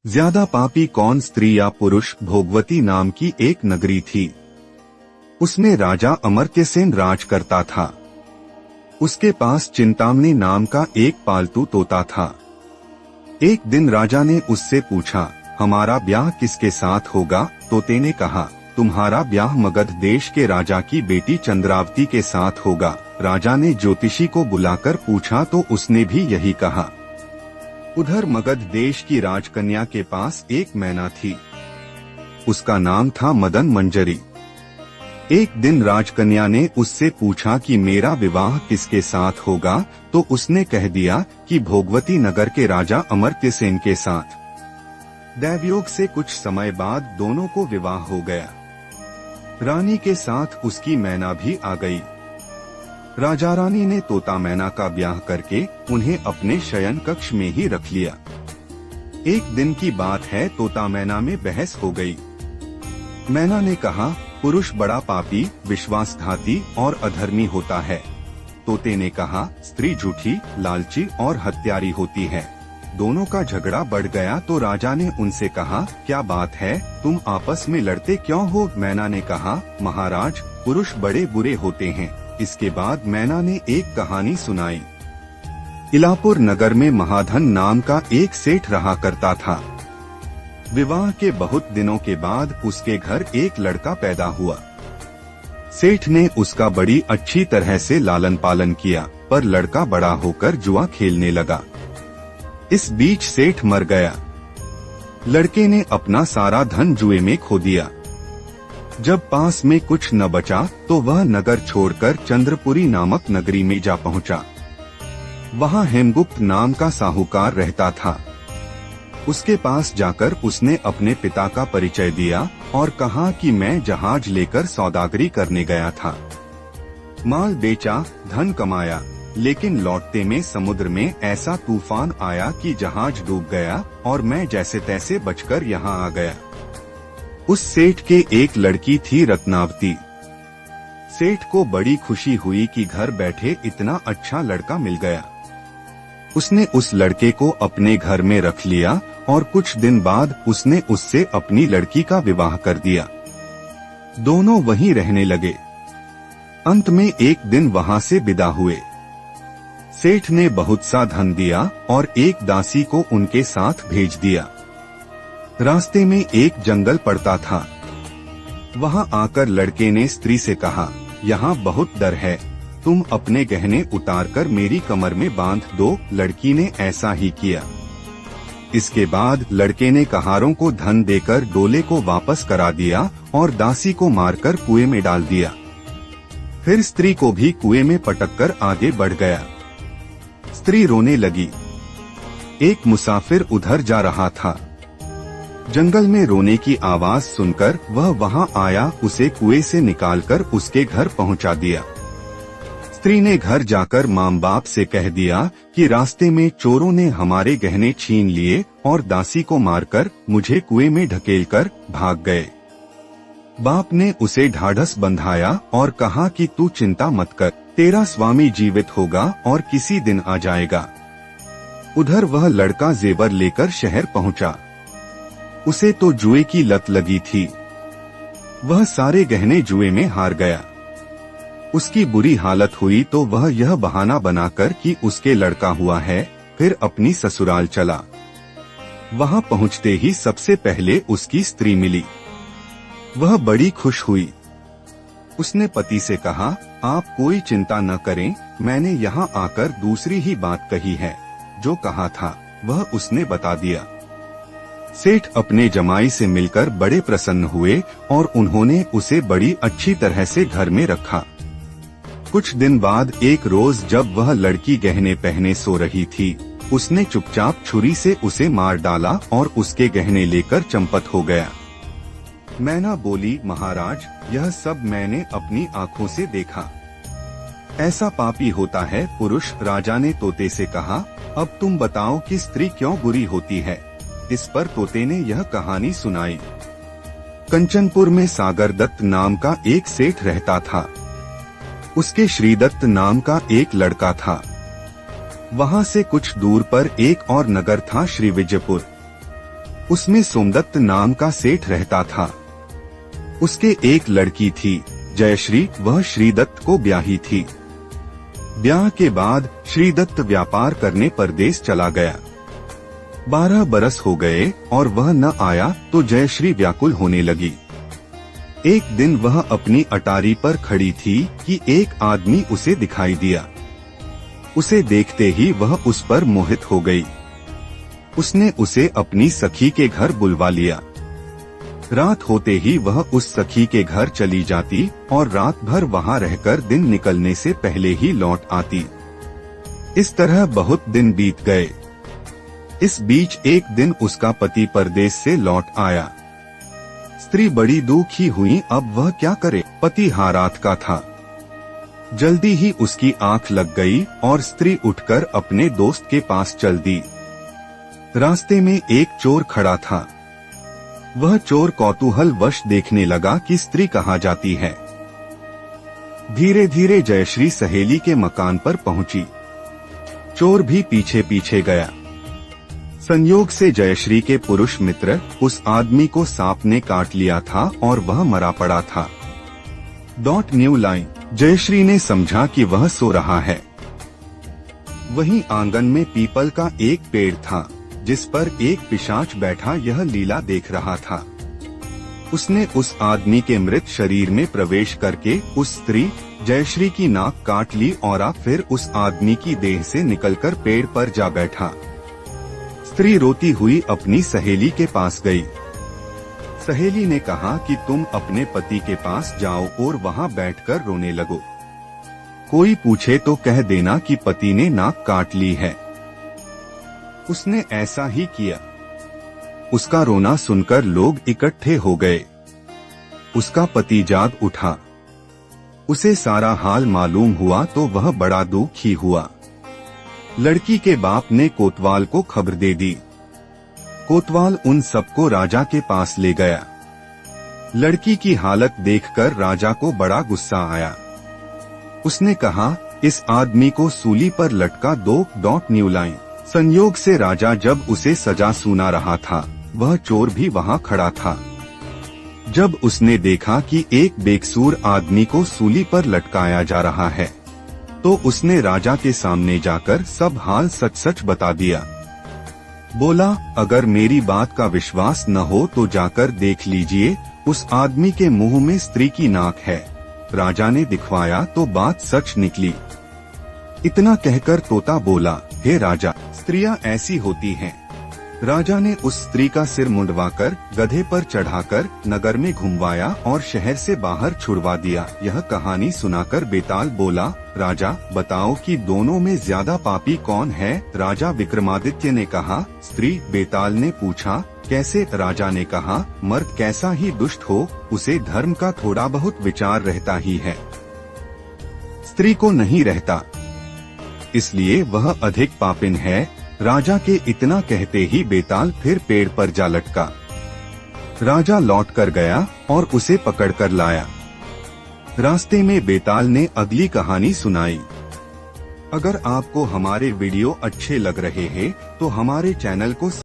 ज्यादा पापी कौन, स्त्री या पुरुष? भोगवती नाम की एक नगरी थी। उसमें राजा अमर्त्यसेन राज करता था। उसके पास चिंतामणि नाम का एक पालतू तोता था। एक दिन राजा ने उससे पूछा, हमारा ब्याह किसके साथ होगा? तोते ने कहा, तुम्हारा ब्याह मगध देश के राजा की बेटी चंद्रावती के साथ होगा। राजा ने ज्योतिषी को बुलाकर पूछा तो उसने भी यही कहा। उधर मगध देश की राजकन्या के पास एक मैना थी। उसका नाम था मदन मंजरी। एक दिन राजकन्या ने उससे पूछा कि मेरा विवाह किसके साथ होगा, तो उसने कह दिया कि भोगवती नगर के राजा अमर्त्यसेन के साथ। दैवयोग से कुछ समय बाद दोनों को विवाह हो गया। रानी के साथ उसकी मैना भी आ गई। राजा रानी ने तोता मैना का ब्याह करके उन्हें अपने शयन कक्ष में ही रख लिया। एक दिन की बात है, तोता मैना में बहस हो गई। मैना ने कहा, पुरुष बड़ा पापी, विश्वासघाती और अधर्मी होता है। तोते ने कहा, स्त्री झूठी, लालची और हत्यारी होती है। दोनों का झगड़ा बढ़ गया तो राजा ने उनसे कहा, क्या बात है, तुम आपस में लड़ते क्यों हो? मैना ने कहा, महाराज, पुरुष बड़े बुरे होते हैं। इसके बाद मैना ने एक कहानी सुनाई। इलापुर नगर में महाधन नाम का एक सेठ रहा करता था। विवाह के बहुत दिनों के बाद उसके घर एक लड़का पैदा हुआ। सेठ ने उसका बड़ी अच्छी तरह से लालन पालन किया, पर लड़का बड़ा होकर जुआ खेलने लगा। इस बीच सेठ मर गया। लड़के ने अपना सारा धन जुए में खो दिया। जब पास में कुछ न बचा तो वह नगर छोड़कर चंद्रपुरी नामक नगरी में जा पहुंचा। वहां हेमगुप्त नाम का साहूकार रहता था। उसके पास जाकर उसने अपने पिता का परिचय दिया और कहा कि मैं जहाज लेकर सौदागरी करने गया था। माल बेचा, धन कमाया, लेकिन लौटते में समुद्र में ऐसा तूफान आया कि जहाज डूब गया और मैं जैसे तैसे बचकर यहाँ आ गया। उस सेठ के एक लड़की थी, रत्नावती। सेठ को बड़ी खुशी हुई कि घर बैठे इतना अच्छा लड़का मिल गया। उसने उस लड़के को अपने घर में रख लिया और कुछ दिन बाद उसने उससे अपनी लड़की का विवाह कर दिया। दोनों वहीं रहने लगे। अंत में एक दिन वहां से विदा हुए। सेठ ने बहुत सा धन दिया और एक दासी को उनके साथ भेज दिया। रास्ते में एक जंगल पड़ता था। वहां आकर लड़के ने स्त्री से कहा, यहाँ बहुत डर है, तुम अपने गहने उतारकर मेरी कमर में बांध दो। लड़की ने ऐसा ही किया। इसके बाद लड़के ने कहारों को धन देकर डोले को वापस करा दिया और दासी को मारकर कुएं में डाल दिया। फिर स्त्री को भी कुएं में पटककर आगे बढ़ गया। स्त्री रोने लगी। एक मुसाफिर उधर जा रहा था। जंगल में रोने की आवाज सुनकर वह वहां आया, उसे कुएं से निकालकर उसके घर पहुंचा दिया। स्त्री ने घर जाकर माँ बाप से कह दिया कि रास्ते में चोरों ने हमारे गहने छीन लिए और दासी को मारकर मुझे कुएं में ढकेलकर भाग गए। बाप ने उसे ढाढ़स बंधाया और कहा कि तू चिंता मत कर, तेरा स्वामी जीवित होगा और किसी दिन आ जाएगा। उधर वह लड़का जेवर लेकर शहर पहुंचा। उसे तो जुए की लत लगी थी। वह सारे गहने जुए में हार गया। उसकी बुरी हालत हुई तो वह यह बहाना बनाकर कि उसके लड़का हुआ है, फिर अपनी ससुराल चला। वहां पहुंचते ही सबसे पहले उसकी स्त्री मिली। वह बड़ी खुश हुई। उसने पति से कहा, आप कोई चिंता न करें, मैंने यहाँ आकर दूसरी ही बात कही है। जो कहा था वह उसने बता दिया। सेठ अपने जमाई से मिलकर बड़े प्रसन्न हुए और उन्होंने उसे बड़ी अच्छी तरह से घर में रखा। कुछ दिन बाद एक रोज जब वह लड़की गहने पहने सो रही थी, उसने चुपचाप छुरी से उसे मार डाला और उसके गहने लेकर चंपत हो गया। मैना बोली, महाराज, यह सब मैंने अपनी आंखों से देखा। ऐसा पापी होता है पुरुष। राजा ने तोते से कहा, अब तुम बताओ कि स्त्री क्यों बुरी होती है। इस पर तोते ने यह कहानी सुनाई। कंचनपुर में सागर दत्त नाम का एक सेठ रहता था। उसके श्रीदत्त नाम का एक लड़का था। वहां से कुछ दूर पर एक और नगर था, श्रीविजयपुर। उसमें सोमदत्त नाम का सेठ रहता था। उसके एक लड़की थी जयश्री, वह श्रीदत्त को ब्याही थी। ब्याह के बाद श्रीदत्त व्यापार करने परदेश चला गया। 12 बरस हो गए और वह न आया तो जयश्री व्याकुल होने लगी। एक दिन वह अपनी अटारी पर खड़ी थी कि एक आदमी उसे दिखाई दिया। उसे देखते ही वह उस पर मोहित हो गई। उसने उसे अपनी सखी के घर बुलवा लिया। रात होते ही वह उस सखी के घर चली जाती और रात भर वहां रहकर दिन निकलने से पहले ही लौट आती। इस तरह बहुत दिन बीत गए। इस बीच एक दिन उसका पति परदेश से लौट आया। स्त्री बड़ी दुखी हुई, अब वह क्या करे। पति हारात का था। जल्दी ही उसकी आंख लग गई और स्त्री उठकर अपने दोस्त के पास चल दी। रास्ते में एक चोर खड़ा था। वह चोर कौतूहल वश देखने लगा कि स्त्री कहाँ जाती है। धीरे धीरे जयश्री सहेली के मकान पर पहुंची। चोर भी पीछे पीछे गया। संयोग से जयश्री के पुरुष मित्र उस आदमी को सांप ने काट लिया था और वह मरा पड़ा था। New line. जयश्री ने समझा कि वह सो रहा है। वहीं आंगन में पीपल का एक पेड़ था जिस पर एक पिशाच बैठा यह लीला देख रहा था। उसने उस आदमी के मृत शरीर में प्रवेश करके उस स्त्री जयश्री की नाक काट ली और फिर उस आदमी की देह से निकलकर पेड़ पर जा बैठा। स्त्री रोती हुई अपनी सहेली के पास गई। सहेली ने कहा कि तुम अपने पति के पास जाओ और वहां बैठकर रोने लगो। कोई पूछे तो कह देना कि पति ने नाक काट ली है। उसने ऐसा ही किया। उसका रोना सुनकर लोग इकट्ठे हो गए। उसका पति जाग उठा। उसे सारा हाल मालूम हुआ तो वह बड़ा दुखी हुआ। लड़की के बाप ने कोतवाल को खबर दे दी। कोतवाल उन सबको राजा के पास ले गया। लड़की की हालत देखकर राजा को बड़ा गुस्सा आया। उसने कहा, इस आदमी को सूली पर लटका दो। New line. संयोग से राजा जब उसे सजा सुना रहा था वह चोर भी वहां खड़ा था। जब उसने देखा कि एक बेकसूर आदमी को सूली पर लटकाया जा रहा है तो उसने राजा के सामने जाकर सब हाल सच सच बता दिया। बोला, अगर मेरी बात का विश्वास न हो तो जाकर देख लीजिए, उस आदमी के मुंह में स्त्री की नाक है। राजा ने दिखवाया तो बात सच निकली। इतना कहकर तोता बोला, हे राजा, स्त्रियां ऐसी होती हैं। राजा ने उस स्त्री का सिर मुंडवाकर गधे पर चढ़ाकर नगर में घुमवाया और शहर से बाहर छुड़वा दिया। यह कहानी सुनाकर बेताल बोला, राजा बताओ कि दोनों में ज्यादा पापी कौन है। राजा विक्रमादित्य ने कहा, स्त्री। बेताल ने पूछा, कैसे। राजा ने कहा, मर्द कैसा ही दुष्ट हो उसे धर्म का थोड़ा बहुत विचार रहता ही है, स्त्री को नहीं रहता, इसलिए वह अधिक पापिन है। राजा के इतना कहते ही बेताल फिर पेड़ पर जा लटका। राजा लौट कर गया और उसे पकड़कर लाया। रास्ते में बेताल ने अगली कहानी सुनाई। अगर आपको हमारे वीडियो अच्छे लग रहे हैं तो हमारे चैनल को